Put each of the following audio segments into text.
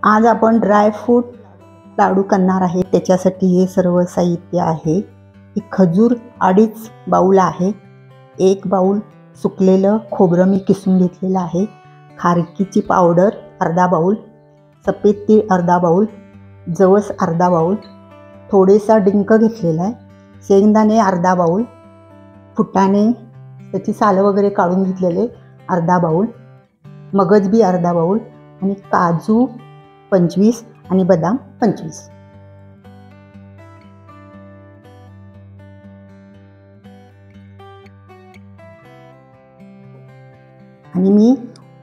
आज आपण ड्रायफ्रूट लाडू करणार आहे। त्याच्यासाठी हे सर्व साहित्य आहे। खजूर 2.5 बाउल आहे। 1 बाउल सुकलेलं खोबरं मी किसून घेतलेलं आहे। खारकीची पावडर अर्धा बाउल, सफेद तीळ अर्धा बाउल, जवस अर्धा बाउल, थोडेसा डिंक घेतलेला आहे, शेंगदाणे अर्धा बाउल, फुटाणे त्याची सालं वगैरे काढून घेतलेले अर्धा बाउल, मगज बी अर्धा बाउल आणि काजू 25 आणि बदाम 25। आणि मी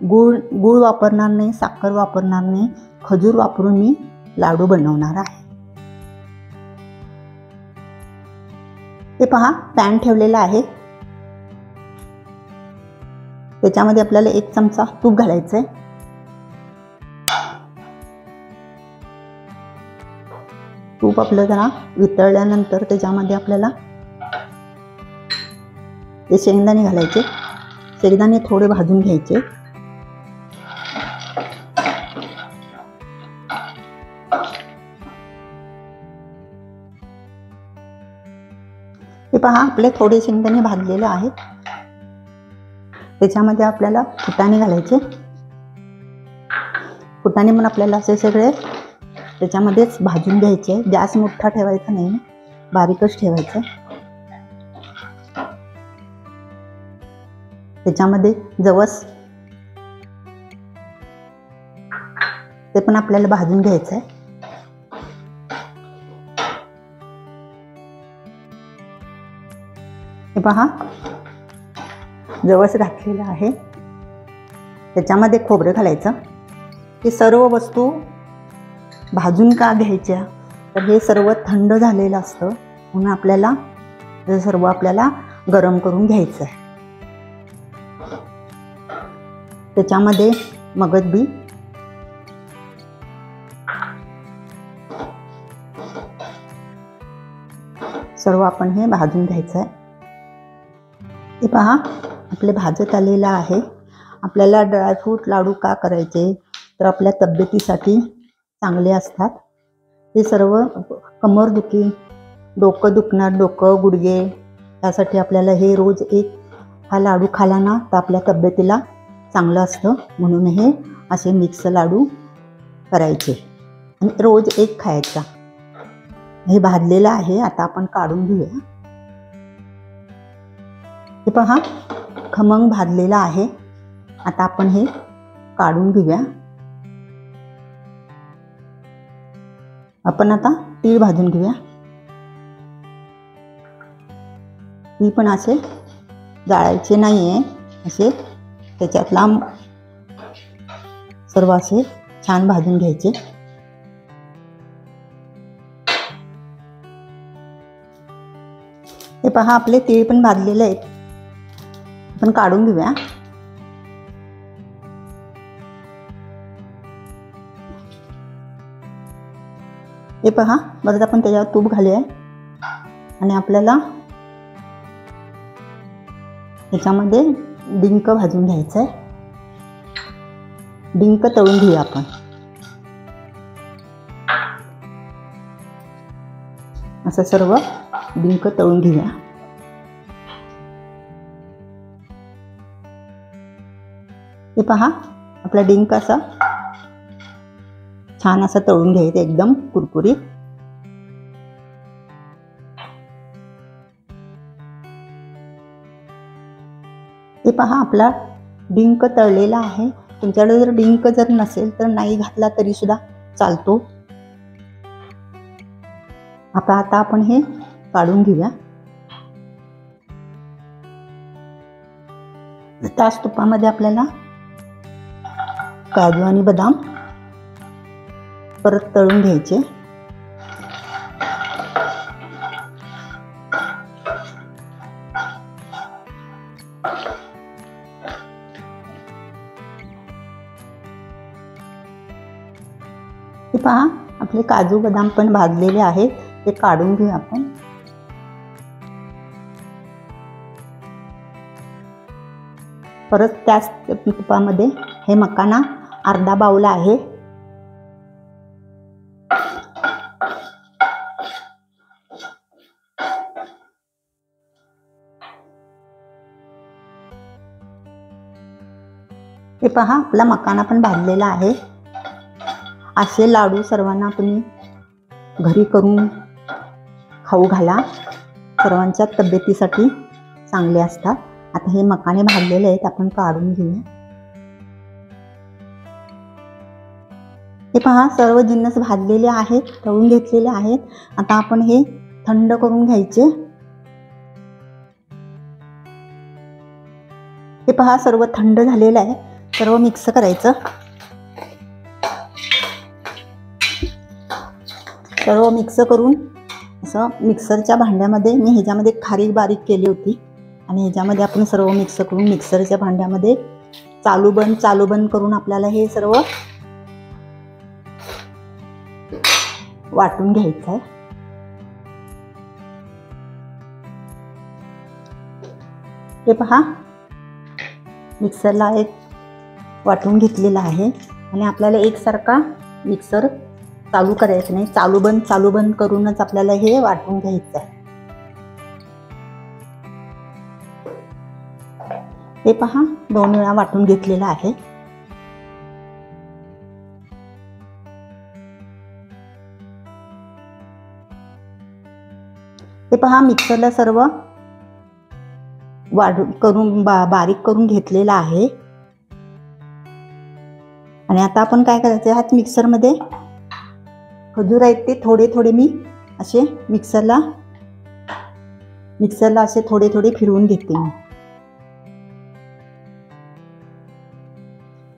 गूळ वापरणार नाही, साखर वापरणार नाही, खजूर वापरून मी लाडू बनवणार आहे। ते पहा, पॅन ठेवलेला आहे। त्याच्यामध्ये आपल्याला 1 चमचा तूप घालायचं आहे। तूप आपलं जरा वितळल्यानंतर त्याच्यामध्ये आपल्याला ते शेंगदाणे घालायचे। शेंगदाणे थोडे भाजून घ्यायचे। हे पहा, आपले थोडे शेंगदाणे भाजलेले आहेत। त्याच्यामध्ये आपल्याला फुटाणे घालायचे। फुटाणे पण आपल्याला असे सगळे त्याच्यामध्येच भाजून घ्यायचे। गॅस मोठा ठेवायचा नाही, बारीकच ठेवायचा। त्याच्यामध्ये जवस ते पण आपल्याला भाजून घ्यायचं आहे। हे पहा, जवस घातलेलं आहे। त्याच्यामध्ये खोबरं घालायचं। हे सर्व वस्तू भाजून का घ्यायच्या, तर हे सर्व थंड झालेलं असतं, म्हणून आपल्याला हे सर्व गरम करून घ्यायचं आहे। त्याच्यामध्ये मगज बी, सर्व आपण हे भाजून घ्यायचं आहे। हे पहा, आपले भाजत आलेलं आहे। आपल्याला ड्रायफ्रूट लाडू का करायचे, तर आपल्या तब्येतीसाठी चांगले असतात। हे सर्व कंबरदुखी, डोकं दुखणार, डोकं गुडघे यासाठी आपल्याला हे रोज हा लाडू खाला ना, तर आपल्या तब्येतीला चांगलं असतं, म्हणून हे असे मिक्स लाडू करायचे आणि रोज 1 खायचा। हे भाजलेलं आहे, आता आपण काढून घेऊया। हे पहा, खमंग भाजलेलं आहे। आता आपण हे काढून घेऊया। आपण आता तीळ भाजून घेऊया। तीळ पण असे जाळायचे नाहीये, असे त्याच्यातला सर्व असे छान भाजून घ्यायचे। हे पहा, आपले तीळ पण भाजलेले आहेत, आपण काढून घेऊया। हे पहा, परत आपण त्याच्यावर तूप घालूया आणि आपल्याला त्याच्यामध्ये डिंक भाजून घ्यायचं आहे। डिंक तळून घेऊया आपण। असं सर्व डिंक तळून घेऊया। हे पहा, आपला डिंक असा छान असं तळून घ्यायचं, एकदम कुरकुरीत। हे पहा, आपला डिंक तळलेला आहे। तुमच्याकडे जर डिंक जर नसेल तर नाही घातला तरी सुद्धा चालतो। आता आपण हे काढून घेऊया। त्याच तुपामध्ये आपल्याला काजू आणि बदाम परत तळून घ्यायचे। हे पहा, आपले काजू बदाम पण भाजलेले आहेत, ते काढून घेऊ आपण। परत त्याच तुपामध्ये हे मखाना अर्धा बाउल आहे, हे पहा, आपला मकाना पण भाजलेला आहे. असे लाडू सर्वांना तुम्ही घरी करून खाऊ घाला. सर्वांच्या तब्येतीसाठी चांगले असतात. आता हे मकाने भाजलेले आहेत, आपण काढून घेऊया. हे पहा, सर्व जिन्नस भाजलेले आहेत, तळून घेतलेले आहेत. आता आपण हे थंड करून घ्यायचे. हे पहा, सर्व थंड झालेलं आहे. सर्व मिक्स करायचं. सर्व मिक्स करून असं मिक्सरच्या भांड्यामध्ये, मी ह्याच्यामध्ये खारीक बारीक केली होती आणि ह्याच्यामध्ये आपण सर्व मिक्स करून मिक्सरच्या भांड्यामध्ये चालू बंद करून आपल्याला हे सर्व वाटून घ्यायचं आहे. हे पहा, मिक्सरला एक वाटून घेतलेला आहे आणि आपल्याला एकसारखा मिक्सर चालू करायचं नाही. चालू बंद करूनच आपल्याला हे वाटून घ्यायचं आहे. हे पहा, 2 वेळा वाटून घेतलेलं आहे. हे पहा, मिक्सरला सर्व बारीक करून घेतलेला आहे. आणि आता आपण काय करायचं, ह्याच मिक्सरमध्ये खजूर आहेत ते थोडे मी असे मिक्सरला असे थोडे फिरवून घेते मी.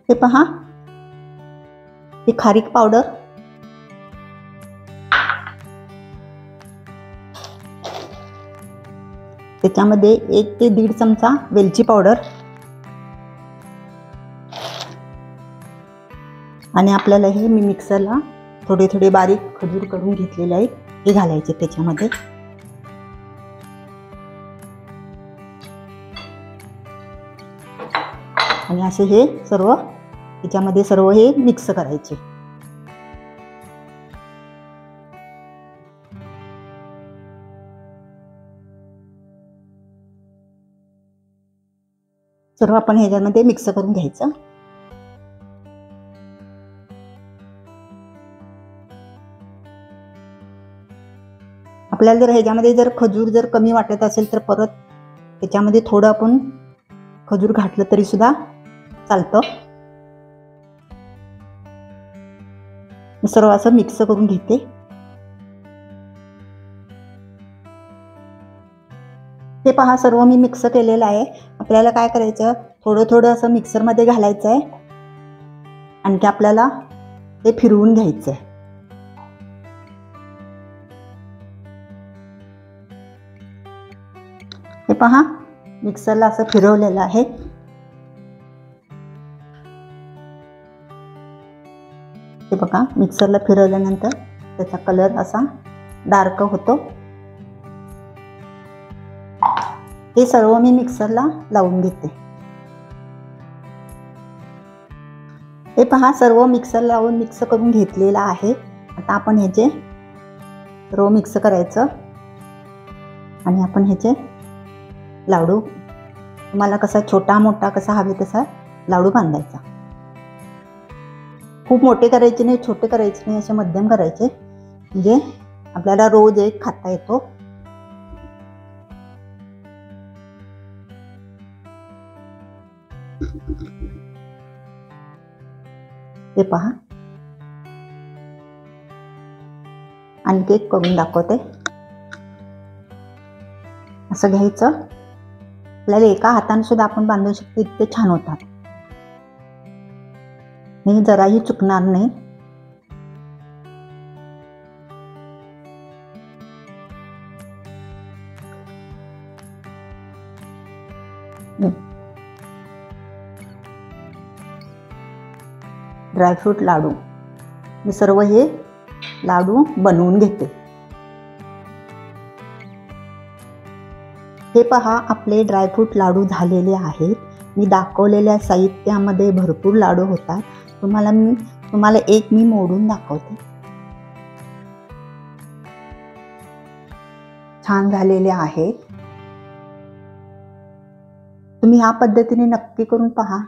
हे पहा, ही खारीक पावडर, त्याच्यामध्ये 1 ते 1.5 चमचा वेलची पावडर आणि आपल्याला हे मी मिक्सरला थोडे बारीक खजूर करून घेतलेले आहेत, हे घालायचे त्याच्यामध्ये. आणि असे हे सर्व त्याच्यामध्ये सर्व हे मिक्स करायचे. सर्व आपण ह्याच्यामध्ये मिक्स करून घ्यायचं. आपल्याला जर ह्याच्यामध्ये जर खजूर जर कमी वाटत असेल तर परत त्याच्यामध्ये थोडं आपण खजूर घातलं तरी सुद्धा चालतं. सर्व असं मिक्स करून घेते. हे पहा, सर्व मी मिक्स केलेलं आहे. आपल्याला काय करायचं, थोडं असं मिक्सरमध्ये घालायचं आहे. आणखी आपल्याला हे फिरवून घ्यायचं आहे. हे पहा, मिक्सरला असं फिरवलेलं आहे. हे बघा, मिक्सरला फिरवल्यानंतर त्याचा कलर असा डार्क होतो. हे सर्व मी मिक्सरला लावून घेते. हे पहा, सर्व मिक्सर लावून मिक्स करून घेतलेलं आहे. आता आपण ह्याचे सर्व मिक्स करायचं आणि आपण ह्याचे लाडू, तुम्हाला कसा छोटा मोठा कसा हवे तसा लाडू बांधायचा. खूप मोठे करायचे नाही, छोटे करायचे नाही, असे मध्यम करायचे, म्हणजे आपल्याला रोज एक खाता येतो. हे पहा, आणखी एक करून दाखवते. असं घ्यायचं. आपल्याला एका हाताने सुद्धा आपण बांधू शकतो, इतके छान होतात. नाही, जराही चुकणार नाही. ड्रायफ्रूट लाडू मी सर्व हे लाडू बनवून घेते. हे पहा, आपले ड्रायफ्रूट लाडू झालेले आहेत. मी दाखवलेल्या साहित्यामध्ये भरपूर लाडू होतात. तुम्हाला एक मी मोडून दाखवते. छान झालेले आहेत. तुम्ही ह्या पद्धतीने नक्की करून पहा.